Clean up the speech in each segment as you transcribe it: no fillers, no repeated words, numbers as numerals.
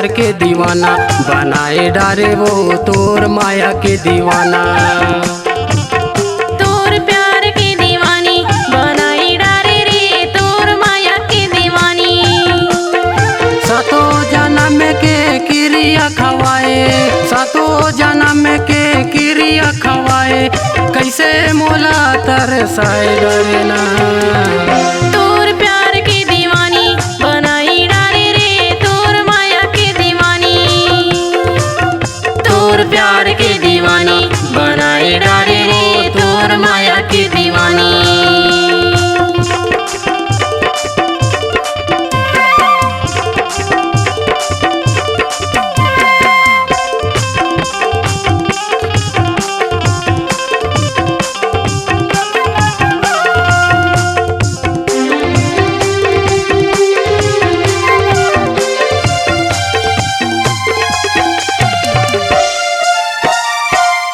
प्यार के दीवाना बनाए डारे वो तोर माया के दीवाना। तोर प्यार के दीवानी बनाई डारे रे तोर माया के दीवानी। सातों जन्म के क्रिया खवाए, सातों जन्म के क्रिया खवाए, कैसे मोला तरसाए डरना। तोर प्यार के दीवानी बनाई डारे रे तोर माया के दीवानी। तोर प्यार के दीवानी बनाए डारे रे तोर माया के दीवानी।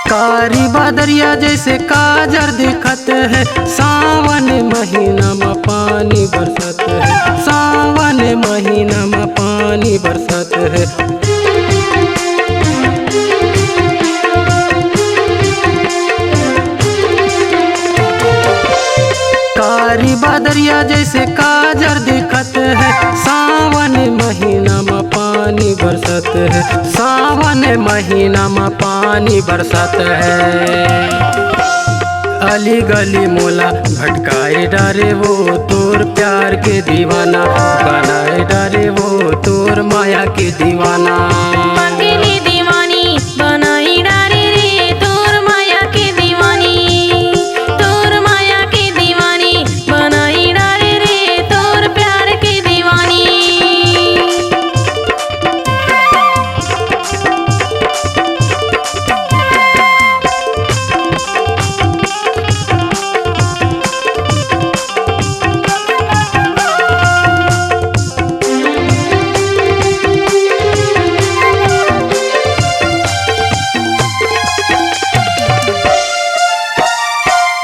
कारी बादरिया जैसे काजर दिखत है, सावन महीना में पानी बरसत है, सावन महीना में पानी बरसत है। कारी बादरिया जैसे काजर दिखत है, सावन महीना में पानी बरसत है, सावन महीना में पानी बरसत है। अली गली मोला भटकाए डारे वो तोर प्यार के दीवाना बनाए डारे वो तोर माया के दीवाना। पगली दीवानी बनाई डारे रे तोर माया के दीवानी। तोर माया के दीवानी बनाई डारे रे तोर प्यार के दीवानी।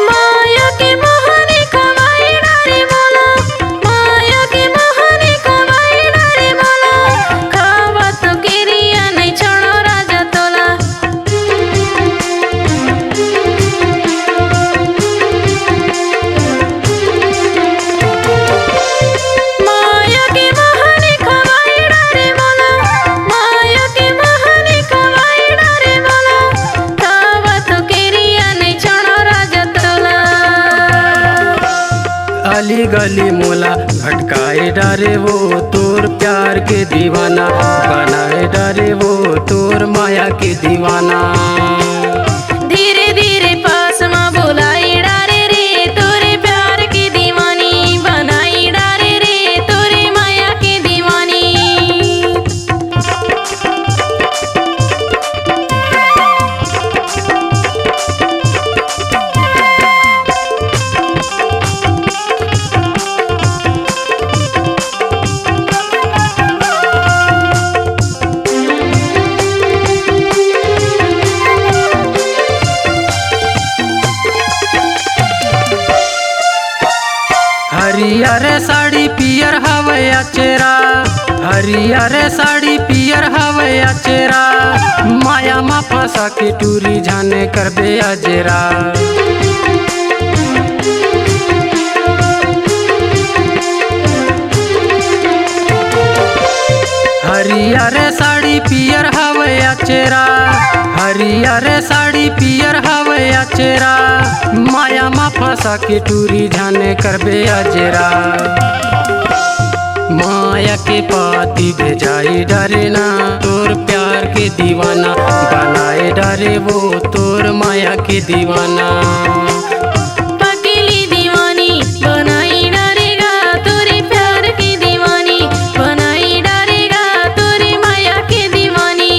माया के मोहनी खवाई डारे मोला, माया के मोहनी खवाई डारे मोला, खावा तो गिरिया नहीं छोड़ो राजा तोला। माया के मोहनी खवाई डारे मोला, माया के मोहनी खवाई डारे मोला, खावा तो गिरिया नहीं छोड़ो राजा तोला। अली गली मोला भटकाए डारे वो तोर प्यार के दीवाना बनाए डारे वो तोर माया के दीवाना। धीरे धीरे पास में बुलाई डारे रे तोरे प्यार की दीवानी बनाई डारे रे तोरे माया की दीवानी। हरियर साड़ी पियर हवया चेरा, हरियर साड़ी पियर हवया चेरा, माया मा फंसा के टूरी जाने कर बे अजेरा। हरियर साड़ी पियर हवया चेरा, हरियर साड़ी पियर हवया चेरा, माया मा फंसा के टूरी जाने कर बे अजेरा। माया के पाती भेजाई डरे ना तोर प्यार के दीवाना बनाए डरे वो तोर माया के दीवाना। पगली दीवानी बनाई डारेगा तोरे प्यार की दीवानी बनाई डारेगा तोरे माया की दीवानी।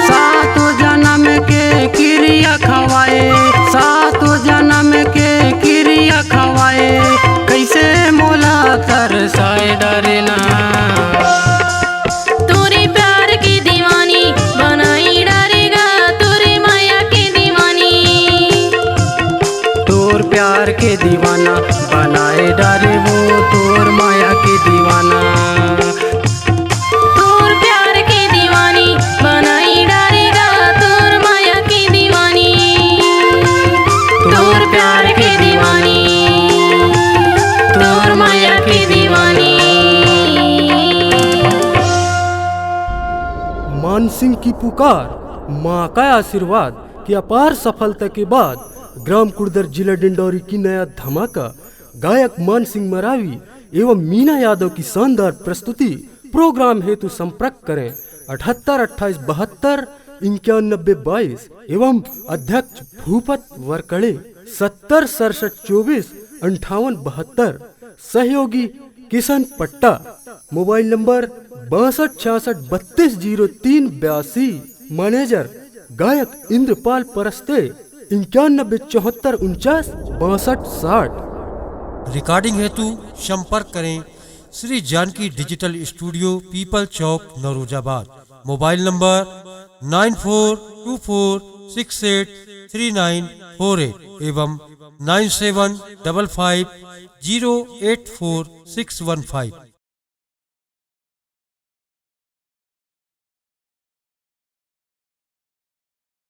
सातों जन्म के क्रिया खवाए, सातों जन्म के क्रिया खवाए, कैसे मोला तरसाए डरे ना। तोरे प्यार की दीवानी बनाई डारेगा तोरे माया की दीवानी। तोर प्यार के दीवाना बनाए डारे वो तोर माया के दीवाना। तोर की पुकार, माँ का आशीर्वाद की अपार सफलता के बाद ग्राम कुर्दर जिला डिंडौरी की नया धमाका गायक मान सिंह मरावी एवं मीना यादव की शानदार प्रस्तुति। प्रोग्राम हेतु संपर्क करें 78 28 72 91 22 एवं अध्यक्ष भूपत वरकड़े 70 67 24 58 72। सहयोगी किशन पट्टा। Mobile number 62 66 32 03 82। मैनेजर गायक इंद्रपाल परस्ते 91 74 49 62 60। रिकॉर्डिंग हेतु संपर्क करें श्री जानकी डिजिटल स्टूडियो, पीपल चौक, नौरोजाबाद। मोबाइल नंबर 9424683948 एवं 9755084615।